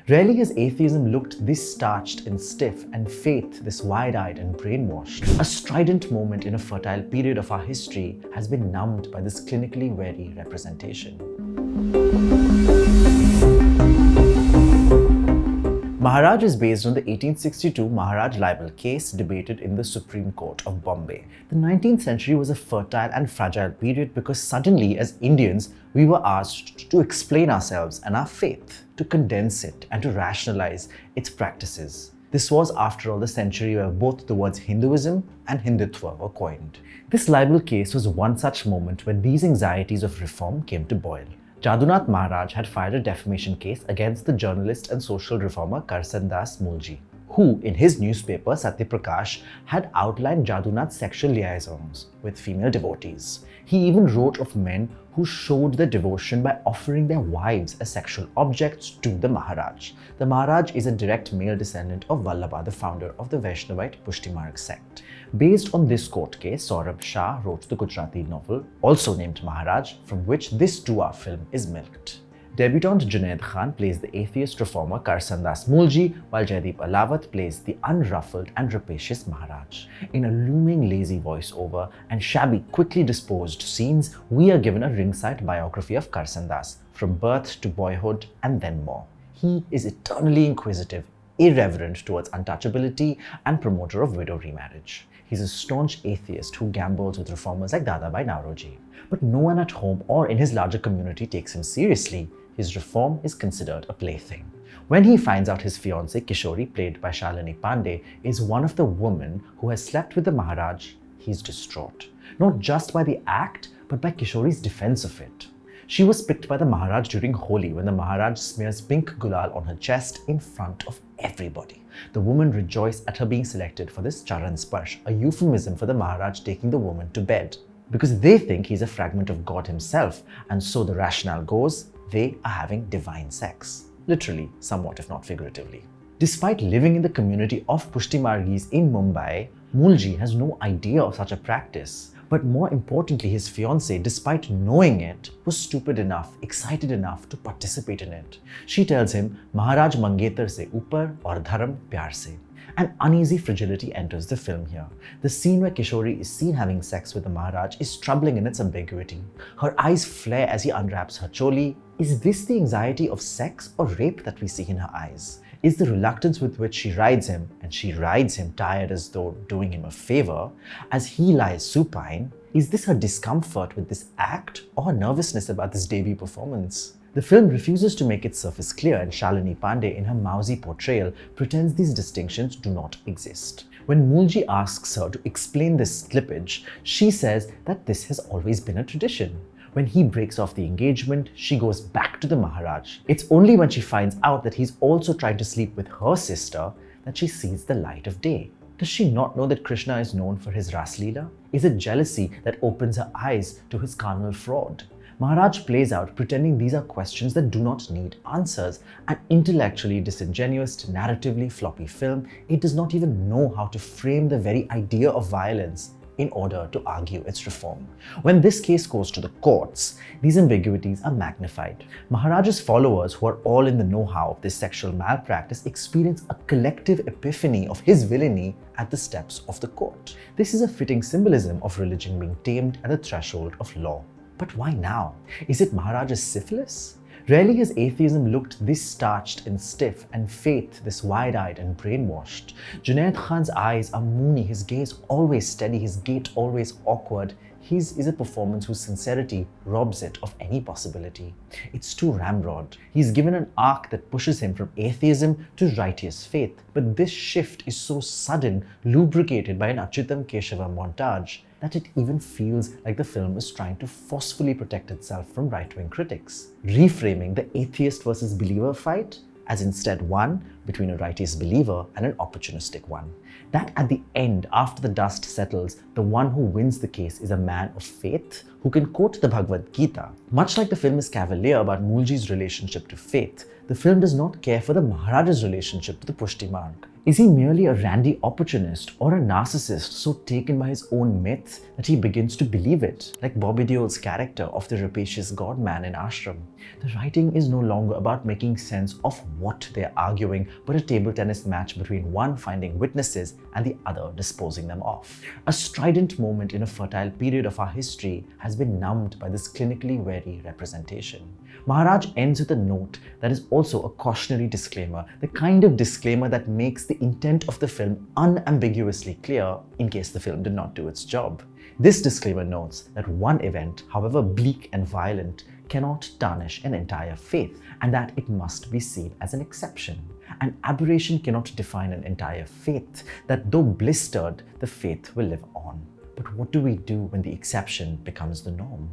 Rarely has atheism looked this starched and stiff, and faith this wide-eyed and brainwashed. A strident moment in a fertile period of our history has been numbed by this clinically wary representation. Maharaj is based on the 1862 Maharaj Libel Case debated in the Supreme Court of Bombay. The 19th century was a fertile and fragile period because suddenly, as Indians, we were asked to explain ourselves and our faith, to condense it and to rationalize its practices. This was, after all, the century where both the words Hinduism and Hindutva were coined. This libel case was one such moment when these anxieties of reform came to boil. Jadunath Maharaj had filed a defamation case against the journalist and social reformer Karsandas Mulji, who, in his newspaper Satyaprakash, had outlined Jadunath's sexual liaisons with female devotees. He even wrote of men who showed their devotion by offering their wives as sexual objects to the Maharaj. The Maharaj is a direct male descendant of Vallabha, the founder of the Vaishnavite Pushti Marg sect. Based on this court case, Saurabh Shah wrote the Gujarati novel, also named Maharaj, from which this 2-hour film is milked. Debutant Junaid plays the atheist reformer Karsandas Mulji, while Jaideep Ahlawat plays the unruffled and rapacious Maharaj. In a looming lazy voiceover and shabby, quickly disposed scenes, we are given a ringside biography of Karsandas, from birth to boyhood and then more. He is eternally inquisitive, irreverent towards untouchability, and promoter of widow remarriage. He's a staunch atheist who gambles with reformers like Dadabhai Naoroji. But no one at home or in his larger community takes him seriously. His reform is considered a plaything. When he finds out his fiancée Kishori, played by Shalini Pandey, is one of the women who has slept with the Maharaj, he's distraught. Not just by the act, but by Kishori's defense of it. She was picked by the Maharaj during Holi when the Maharaj smears pink gulal on her chest in front of everybody. The women rejoice at her being selected for this charan sparsh, a euphemism for the Maharaj taking the woman to bed, because they think he's a fragment of God himself, and so the rationale goes, they are having divine sex. Literally, somewhat if not figuratively. Despite living in the community of Pushti Margis in Mumbai, Mulji has no idea of such a practice. But more importantly, his fiancée, despite knowing it, was stupid enough, excited enough to participate in it. She tells him, Maharaj Mangetar se upar aur dharam pyar se. An uneasy fragility enters the film here. The scene where Kishori is seen having sex with the Maharaj is troubling in its ambiguity. Her eyes flare as he unwraps her choli. Is this the anxiety of sex or rape that we see in her eyes? Is the reluctance with which she rides him, and she rides him tired as though doing him a favor, as he lies supine, is this her discomfort with this act or nervousness about this Devi performance? The film refuses to make its surface clear, and Shalini Pandey, in her mousy portrayal, pretends these distinctions do not exist. When Mulji asks her to explain this slippage, she says that this has always been a tradition. When he breaks off the engagement, she goes back to the Maharaj. It's only when she finds out that he's also trying to sleep with her sister that she sees the light of day. Does she not know that Krishna is known for his Ras Leela? Is it jealousy that opens her eyes to his carnal fraud? Maharaj plays out pretending these are questions that do not need answers. An intellectually disingenuous, narratively floppy film, it does not even know how to frame the very idea of violence in order to argue its reform. When this case goes to the courts, these ambiguities are magnified. Maharaj's followers, who are all in the know-how of this sexual malpractice, experience a collective epiphany of his villainy at the steps of the court. This is a fitting symbolism of religion being tamed at the threshold of law. But why now? Is it Maharaj's syphilis? Rarely has atheism looked this starched and stiff, and faith this wide-eyed and brainwashed. Junaid Khan's eyes are moony, his gaze always steady, his gait always awkward. His is a performance whose sincerity robs it of any possibility. It's too ramrod. He's given an arc that pushes him from atheism to righteous faith. But this shift is so sudden, lubricated by an Achyutam Keshava montage, that it even feels like the film is trying to forcefully protect itself from right-wing critics, reframing the atheist versus believer fight as instead one between a righteous believer and an opportunistic one. That at the end, after the dust settles, the one who wins the case is a man of faith who can quote the Bhagavad Gita. Much like the film is cavalier about Mulji's relationship to faith, the film does not care for the Maharaj's relationship to the Pushti Marg. Is he merely a randy opportunist or a narcissist so taken by his own myths that he begins to believe it? Like Bobby Deol's character of the rapacious godman in Ashram, the writing is no longer about making sense of what they are arguing, but a table tennis match between one finding witnesses and the other disposing them off. A strident moment in a fertile period of our history has been numbed by this clinically wary representation. Maharaj ends with a note that is also a cautionary disclaimer, the kind of disclaimer that makes the intent of the film unambiguously clear in case the film did not do its job. This disclaimer notes that one event, however bleak and violent, cannot tarnish an entire faith, and that it must be seen as an exception. An aberration cannot define an entire faith, that though blistered, the faith will live on. But what do we do when the exception becomes the norm?